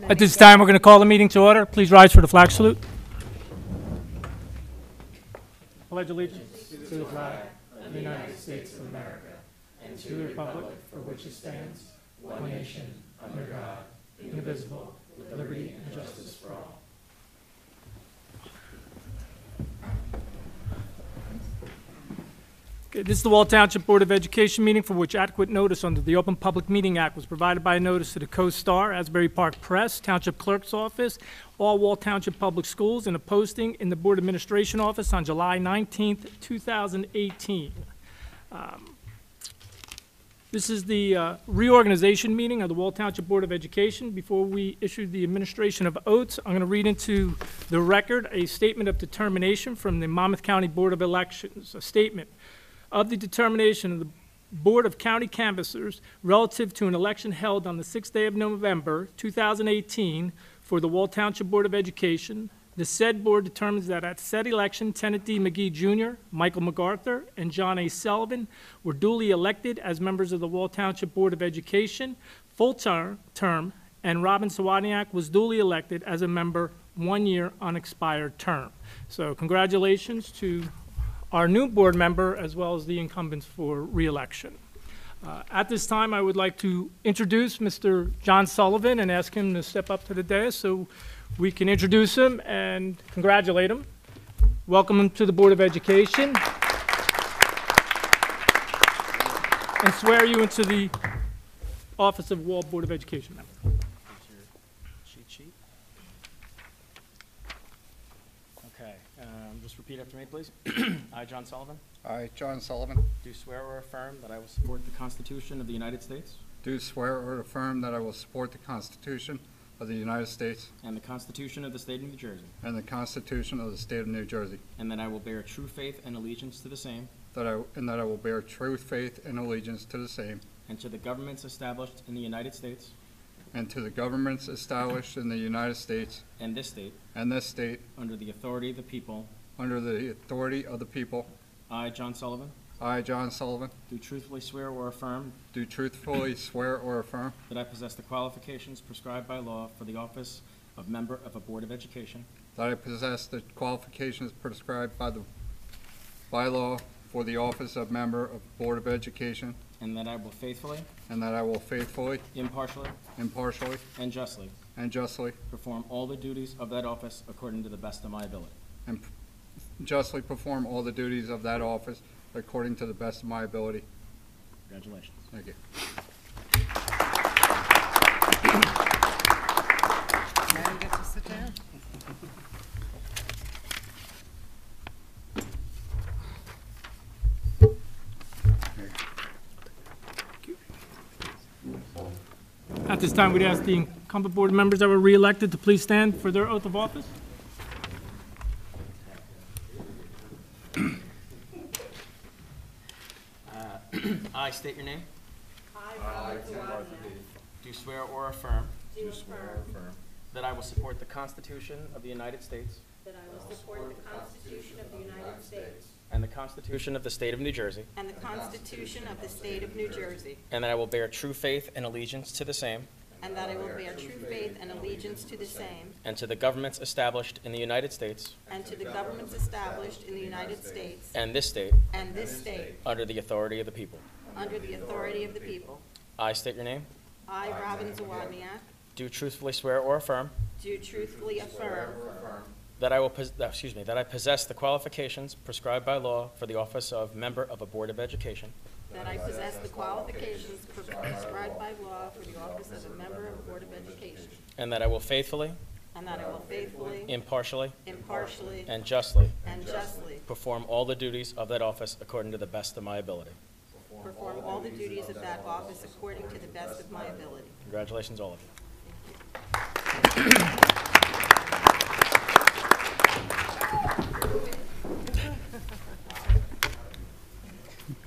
At this time, we're going to call the meeting to order. Please rise for the flag salute. Pledge allegiance to the flag of the United States of America and to the republic for which it stands, one nation, under God, indivisible, with liberty and justice for all. Okay, this is the Wall Township Board of Education meeting for which adequate notice under the Open Public Meeting Act was provided by notice to the Co-Star, Asbury Park Press, Township Clerk's Office, all Wall Township Public Schools, and a posting in the Board Administration Office on July 19th, 2018. This is the reorganization meeting of the Wall Township Board of Education. Before we issue the administration of oaths, I'm going to read into the record a statement of determination from the Monmouth County Board of Elections. A statement of the determination of the Board of County Canvassers relative to an election held on the 6th day of November, 2018 for the Wall Township Board of Education. The said board determines that at said election, Tennant D. McGee Jr., Michael MacArthur, and John A. Sullivan were duly elected as members of the Wall Township Board of Education, full term, and Robin Sawaniak was duly elected as a member 1 year unexpired term. So congratulations to our new board member as well as the incumbents for re-election. At this time, I would like to introduce Mr. John Sullivan and ask him to step up to the dais so we can introduce him and congratulate him. Welcome him to the Board of Education and swear you into the office of Wall Board of Education member. Cheat sheet. Okay, just repeat after me, please. I, John Sullivan, I, John Sullivan, do swear or affirm that I will support the Constitution of the United States do swear or affirm that I will support the Constitution of the United States and the Constitution of the State of New Jersey, and the Constitution of the State of New Jersey, and that I will bear true faith and allegiance to the same that I will bear true faith and allegiance to the same, and to the governments established in the United States and to the governments established in the United States and this state and this state under the authority of the people. under the authority of the people. I, John Sullivan, I, John Sullivan, do truthfully swear or affirm do truthfully swear or affirm that I possess the qualifications prescribed by law for the office of member of a Board of Education, that I possess the qualifications prescribed by law for the office of member of Board of Education, and that I will faithfully, and that I will faithfully, impartially, impartially, and justly and justly perform all the duties of that office according to the best of my ability. and justly perform all the duties of that office according to the best of my ability. Congratulations. Thank you. Now you get to sit down. At this time, we'd ask the incumbent board members that were re-elected to please stand for their oath of office. I state your name. Do swear or affirm that I will support the Constitution of the United States That I will support the Constitution of the United States and the Constitution of the State of New Jersey, and the Constitution of the State of New Jersey, and that I will bear true faith and allegiance to the same and that I will bear true faith and allegiance to the same, and to the governments established in the United States and to the governments established in the United States and this state and this state, under the authority of the people. under the authority of the people. I state your name. I, Robin Zawodniak, Do truthfully swear or affirm do truthfully affirm that I possess the qualifications prescribed by law for the office of member of a Board of Education, that I possess the qualifications prescribed by law for the office of a member of the Board of Education, and that I will faithfully, and that I will faithfully, impartially, impartially, and justly and justly perform all the duties of that office according to the best of my ability. perform all the duties of that office according to the best of my ability. Congratulations, all of you.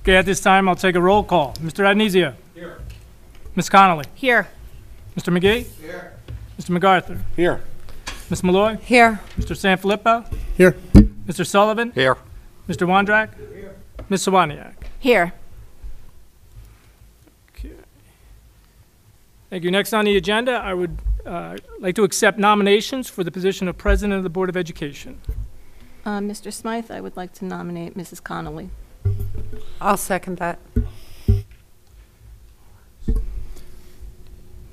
Okay, at this time, I'll take a roll call. Mr. Adnizia. Here. Ms. Connolly. Here. Mr. McGee. Here. Mr. MacArthur. Here. Ms. Malloy. Here. Mr. Sanfilippo. Here. Mr. Sullivan. Here. Mr. Wondrak. Here. Ms. Sawaniak. Here. Okay. Thank you. Next on the agenda, I would I'd like to accept nominations for the position of President of the Board of Education. Mr. Smythe, I would like to nominate Mrs. Connolly. I'll second that.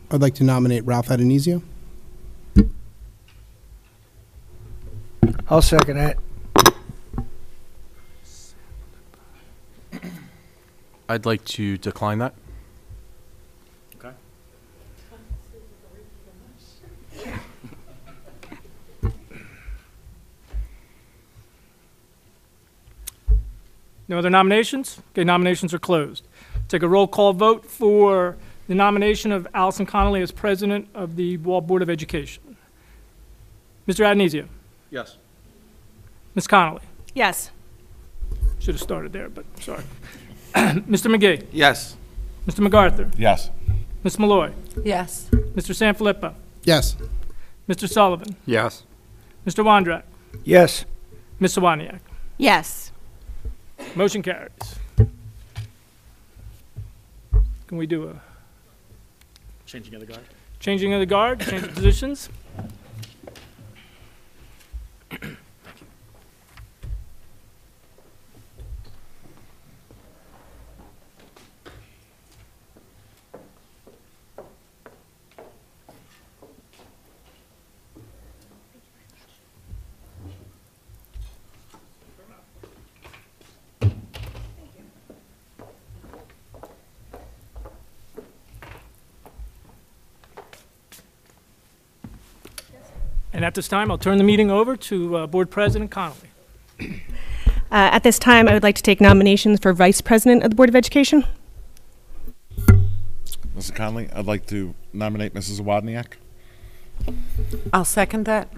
I'd like to nominate Ralph Adenizio. I'll second that. I'd like to decline that. Okay. No other nominations? Okay, nominations are closed. Take a roll call vote for the nomination of Allison Connolly as President of the Wall Board of Education. Mr. Adenizio? Yes. Ms. Connolly? Yes. Should have started there, but sorry. Mr. McGee? Yes. Mr. MacArthur? Yes. Ms. Malloy? Yes. Mr. Sanfilippo? Yes. Mr. Sullivan? Yes. Mr. Wondrak? Yes. Ms. Sawaniak? Yes. Motion carries. Can we do a Changing of the guard. changing of the guard, change of positions? And at this time, I'll turn the meeting over to Board President Connolly. At this time, I would like to take nominations for Vice President of the Board of Education. Mr. Conley, I'd like to nominate Mrs. Wodniak. I'll second that.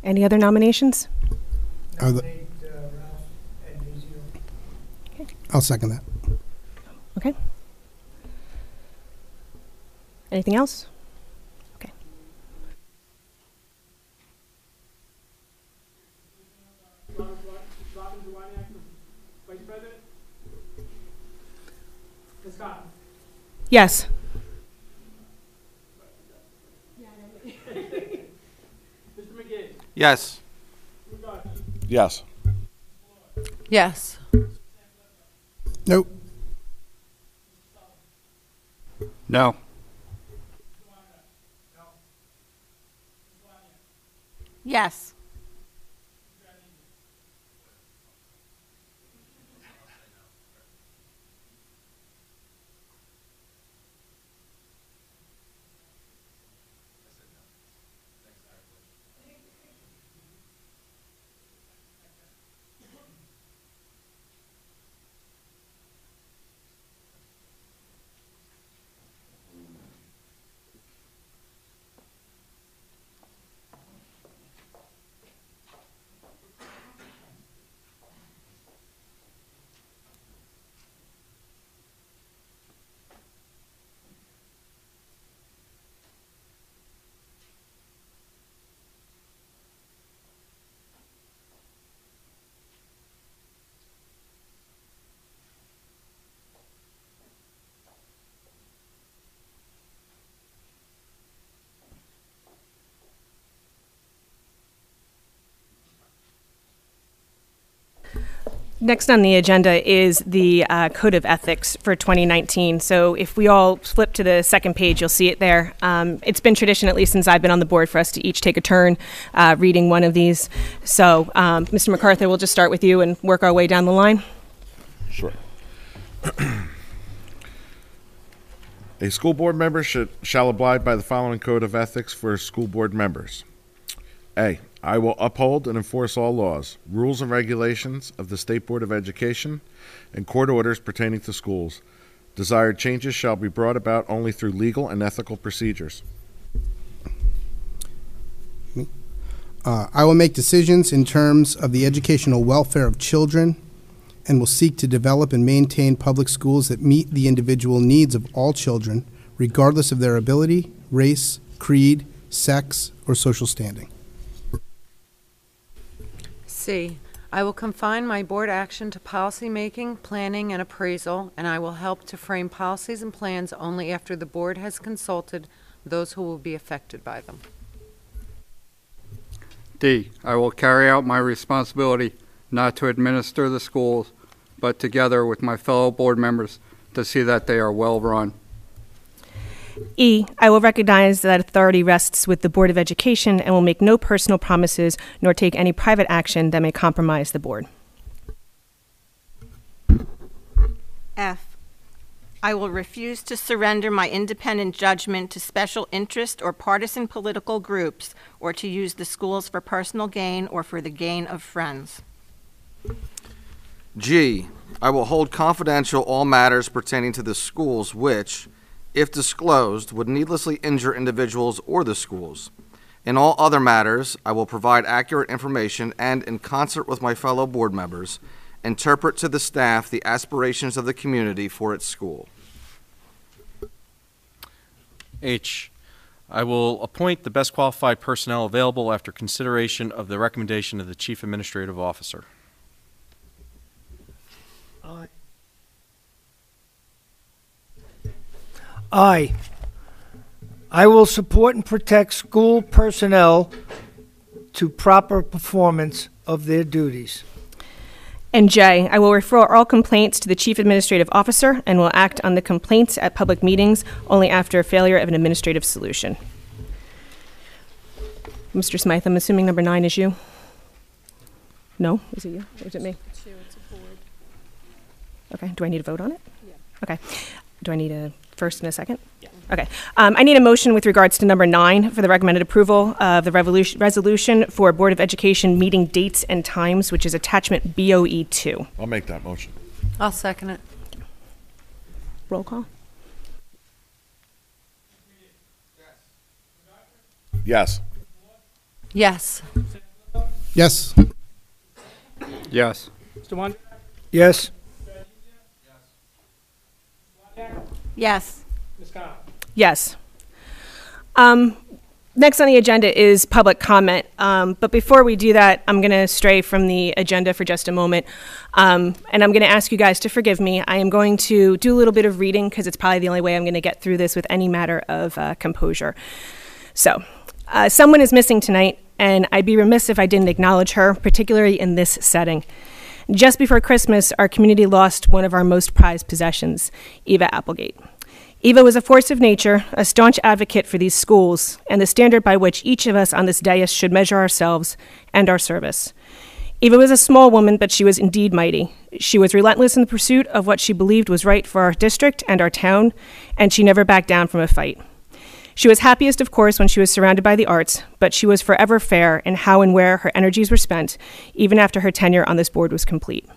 Any other nominations? Are the- I'll second that. Okay. Anything else? Okay. Vice President? Ms. Connolly? Yes. Mr. McGee? Yes. Yes. Yes. Nope. No. Yes. Next on the agenda is the Code of Ethics for 2019. So if we all flip to the second page, you'll see it there. It's been tradition, at least since I've been on the board, for us to each take a turn reading one of these. So Mr. MacArthur, we'll just start with you and work our way down the line. Sure. A school board member shall abide by the following code of ethics for school board members. A, I will uphold and enforce all laws, rules, and regulations of the State Board of Education and court orders pertaining to schools. Desired changes shall be brought about only through legal and ethical procedures. I will make decisions in terms of the educational welfare of children and will seek to develop and maintain public schools that meet the individual needs of all children, regardless of their ability, race, creed, sex, or social standing. C, I will confine my board action to policy making, planning, and appraisal, and I will help to frame policies and plans only after the board has consulted those who will be affected by them. D, I will carry out my responsibility not to administer the schools, but together with my fellow board members to see that they are well-run. E, I will recognize that authority rests with the Board of Education and will make no personal promises nor take any private action that may compromise the board. F, I will refuse to surrender my independent judgment to special interest or partisan political groups, or to use the schools for personal gain or for the gain of friends. G, I will hold confidential all matters pertaining to the schools which, if disclosed, would needlessly injure individuals or the schools. In all other matters, I will provide accurate information and, in concert with my fellow board members, interpret to the staff the aspirations of the community for its school. H, I will appoint the best qualified personnel available after consideration of the recommendation of the Chief Administrative Officer. Aye. I will support and protect school personnel to proper performance of their duties. And J, I will refer all complaints to the Chief Administrative Officer and will act on the complaints at public meetings only after a failure of an administrative solution. Mr. Smythe, I'm assuming number 9 is you? No? Is it you? Or is it me? It's you, it's a board. Okay. Do I need to vote on it? Yeah. Okay. Do I need a first and a second? Yeah. Okay. I need a motion with regards to number 9 for the recommended approval of the resolution for Board of Education meeting dates and times, which is attachment BOE 2. I'll make that motion. I'll second it. Roll call. Yes. Yes. Yes. Yes. Mr. Wonder? Yes. Yes. Ms. Khan? Yes. Next on the agenda is public comment. But before we do that, I'm going to stray from the agenda for just a moment. And I'm going to ask you guys to forgive me. I am going to do a little bit of reading because it's probably the only way I'm going to get through this with any matter of composure. So, someone is missing tonight, and I'd be remiss if I didn't acknowledge her, particularly in this setting. Just before Christmas, our community lost one of our most prized possessions, Eva Applegate. Eva was a force of nature, a staunch advocate for these schools, and the standard by which each of us on this dais should measure ourselves and our service. Eva was a small woman, but she was indeed mighty. She was relentless in the pursuit of what she believed was right for our district and our town, and she never backed down from a fight. She was happiest, of course, when she was surrounded by the arts, but she was forever fair in how and where her energies were spent, even after her tenure on this board was complete.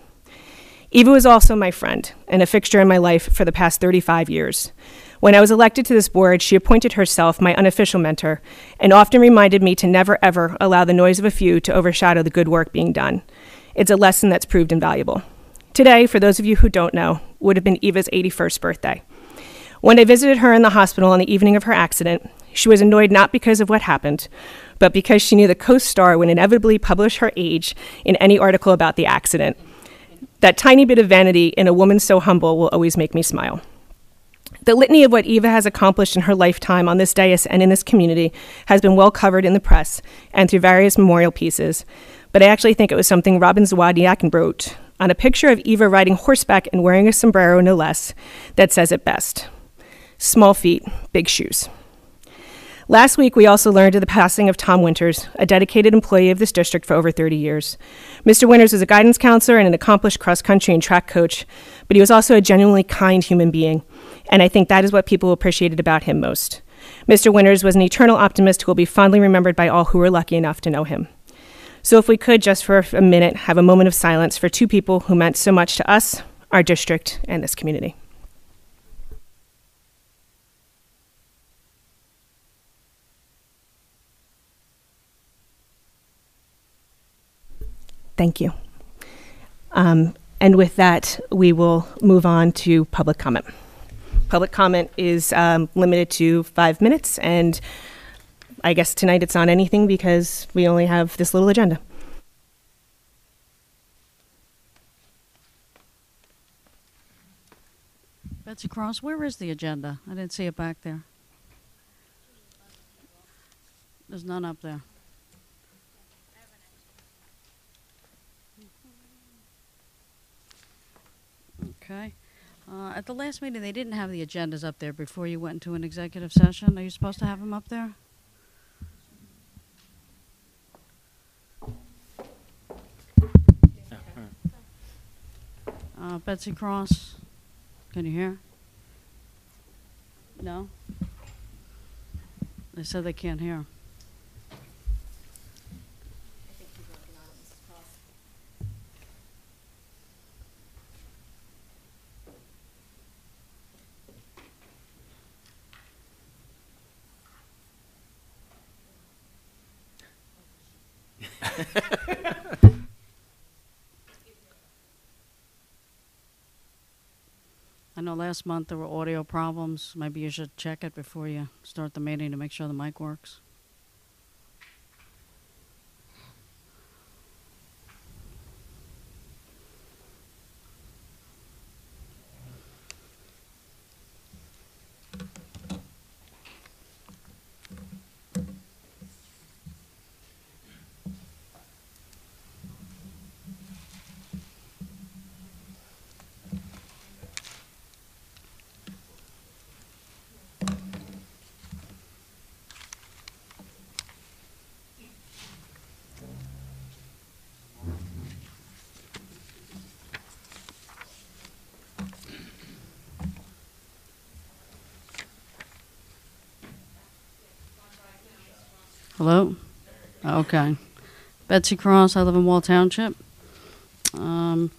Eva was also my friend and a fixture in my life for the past 35 years. When I was elected to this board, she appointed herself my unofficial mentor and often reminded me to never, ever allow the noise of a few to overshadow the good work being done. It's a lesson that's proved invaluable. Today, for those of you who don't know, would have been Eva's 81st birthday. When I visited her in the hospital on the evening of her accident, she was annoyed not because of what happened, but because she knew the Coast Star would inevitably publish her age in any article about the accident. That tiny bit of vanity in a woman so humble will always make me smile. The litany of what Eva has accomplished in her lifetime on this dais and in this community has been well covered in the press and through various memorial pieces, but I actually think it was something Robin Zawadiak wrote on a picture of Eva riding horseback and wearing a sombrero, no less, that says it best. Small feet, big shoes. Last week, we also learned of the passing of Tom Winters, a dedicated employee of this district for over 30 years. Mr. Winters was a guidance counselor and an accomplished cross-country and track coach, but he was also a genuinely kind human being, and I think that is what people appreciated about him most. Mr. Winters was an eternal optimist who will be fondly remembered by all who were lucky enough to know him. So if we could, just for a minute, have a moment of silence for two people who meant so much to us, our district, and this community. Thank you. And with that, we will move on to public comment. Public comment is limited to 5 minutes, and I guess tonight it's on anything because we only have this little agenda. Betsy Cross, where is the agenda? I didn't see it back there. There's none up there. Okay. At the last meeting, they didn't have the agendas up there before you went into an executive session. Are you supposed to have them up there? Betsy Cross, can you hear? No? They said they can't hear. I know last month there were audio problems. Maybe you should check it before you start the meeting to make sure the mic works. Hello? Okay. Betsy Cross, I live in Wall Township.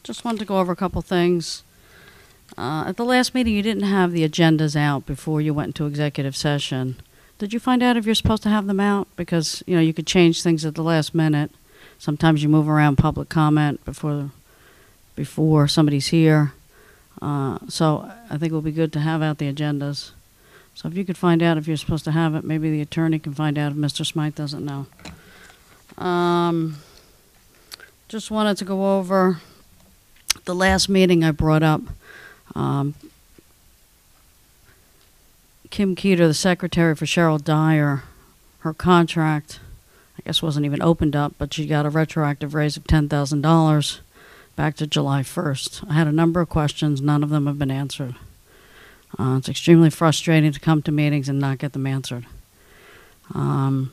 Just wanted to go over a couple things. At the last meeting, you didn't have the agendas out before you went into executive session. Did you find out if you're supposed to have them out? Because, you know, you could change things at the last minute. Sometimes you move around public comment before somebody's here. So I think it would be good to have out the agendas. So if you could find out if you're supposed to have it, maybe the attorney can find out if Mr. Smythe doesn't know. Just wanted to go over the last meeting I brought up. Kim Keeter, the secretary for Cheryl Dyer, her contract, I guess wasn't even opened up, but she got a retroactive raise of $10,000 back to July 1st. I had a number of questions. None of them have been answered. It's extremely frustrating to come to meetings and not get them answered. The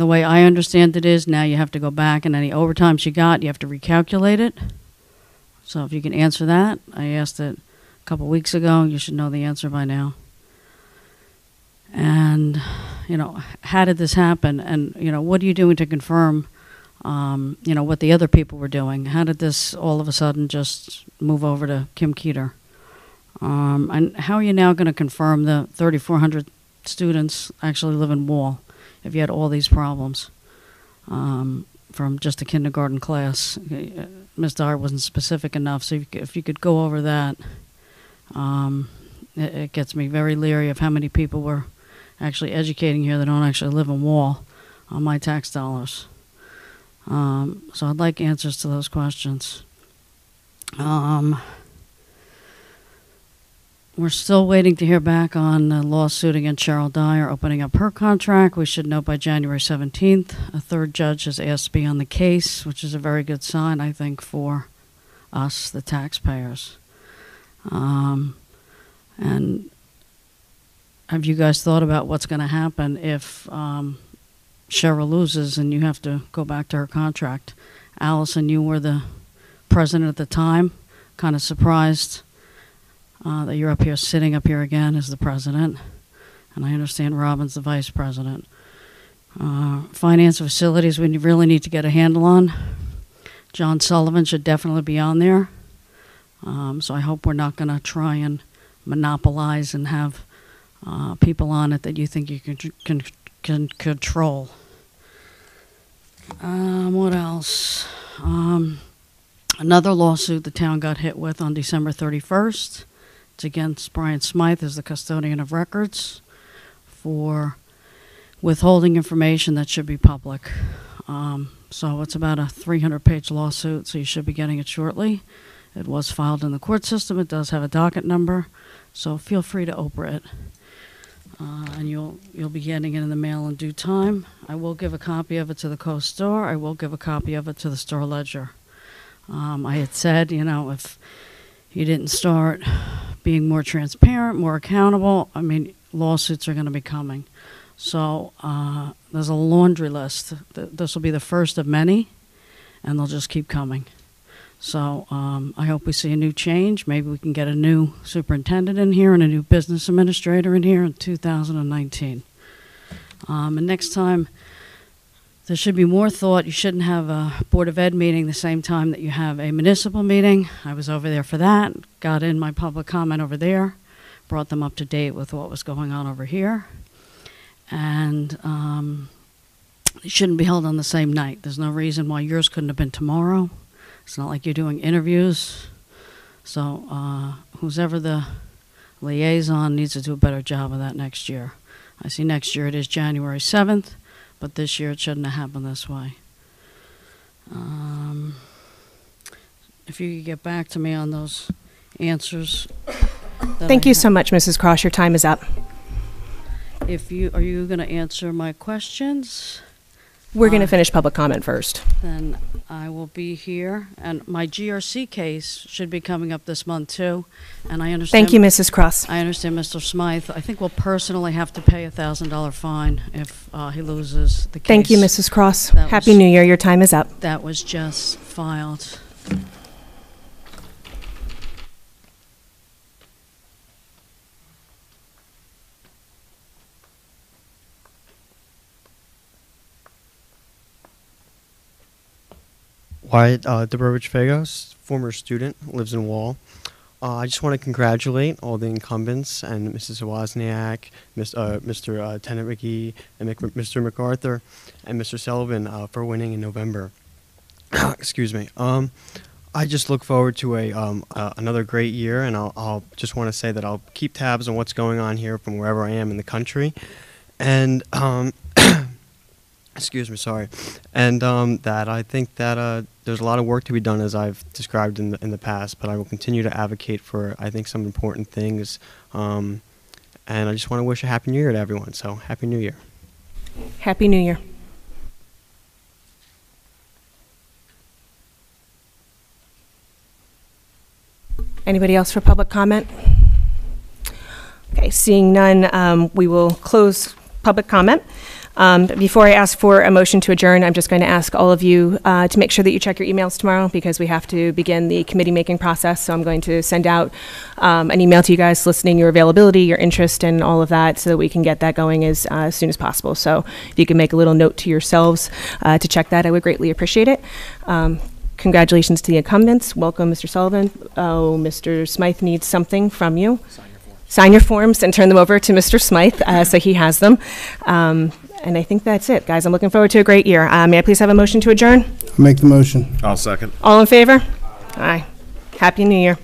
way I understand it is now you have to go back and any overtime she got, you have to recalculate it. So if you can answer that, I asked it a couple weeks ago. You should know the answer by now. And, you know, how did this happen? And, you know, what are you doing to confirm, you know, what the other people were doing? How did this all of a sudden just move over to Kim Keeter? And how are you now going to confirm the 3,400 students actually live in Wall if you had all these problems from just a kindergarten class? Ms. Dyer wasn't specific enough, so if you could go over that, it gets me very leery of how many people we're actually educating here that don't actually live in Wall on my tax dollars. So I'd like answers to those questions. We're still waiting to hear back on the lawsuit against Cheryl Dyer opening up her contract. We should know by January 17th. A third judge has asked to be on the case, which is a very good sign, I think, for us, the taxpayers. And have you guys thought about what's going to happen if Cheryl loses and you have to go back to her contract? Allison, you were the president at the time, kind of surprised that you're up here, sitting up here again as the president, and I understand Robin's the vice president. Finance facilities, we really need to get a handle on. John Sullivan should definitely be on there. So I hope we're not going to try and monopolize and have people on it that you think you can control. What else? Another lawsuit the town got hit with on December 31st. It's against Brian Smythe as the custodian of records for withholding information that should be public. So it's about a 300-page lawsuit, so you should be getting it shortly. It was filed in the court system. It does have a docket number, so feel free to open it. and you'll be getting it in the mail in due time. I will give a copy of it to the co-store. I will give a copy of it to the store ledger. I had said, if you didn't start being more transparent, more accountable, lawsuits are going to be coming. So there's a laundry list. This will be the first of many, and they'll just keep coming. So I hope we see a new change. Maybe we can get a new superintendent in here and a new business administrator in here in 2019. And next time, there should be more thought. You shouldn't have a Board of Ed meeting the same time that you have a municipal meeting. I was over there for that, got in my public comment over there, brought them up to date with what was going on over here. And it shouldn't be held on the same night. There's no reason why yours couldn't have been tomorrow. It's not like you're doing interviews. So who's ever the liaison needs to do a better job of that next year. I see next year it is January 7th, but this year it shouldn't have happened this way. If you could get back to me on those answers. Thank you so much, Mrs. Cross. Your time is up. Are you going to answer my questions? We're going to finish public comment first. Then I will be here, and my GRC case should be coming up this month too. And I understand. Thank you, Mrs. Cross. I understand, Mr. Smythe. I think we'll personally have to pay a $1,000 fine if he loses the case. Thank you, Mrs. Cross. Happy New Year. Your time is up. That was just filed. Wyatt Dobrovich-Fagos, former student, lives in Wall. I just want to congratulate all the incumbents and Mrs. Wozniak, Mr. Tennant McGee, and Mr. MacArthur, and Mr. Sullivan for winning in November. Excuse me. I just look forward to another great year, and I'll just want to say that I'll keep tabs on what's going on here from wherever I am in the country, and excuse me, sorry, and that I think that there's a lot of work to be done, as I've described in the past, but I will continue to advocate for, I think, some important things, and I just want to wish a Happy New Year to everyone, so Happy New Year. Happy New Year. Anybody else for public comment? Okay, seeing none, we will close public comment. Before I ask for a motion to adjourn, I'm just going to ask all of you to make sure that you check your emails tomorrow, because we have to begin the committee making process. So I'm going to send out an email to you guys soliciting your availability, your interest, and all of that, so that we can get that going as soon as possible. So if you can make a little note to yourselves to check that, I would greatly appreciate it. Congratulations to the incumbents. Welcome, Mr. Sullivan. Oh, Mr. Smythe needs something from you. Sign your forms and turn them over to Mr. Smythe so he has them. And I think that's it, guys. I'm looking forward to a great year. May I please have a motion to adjourn? I'll make the motion. I'll second. All in favor? Aye. Happy New Year.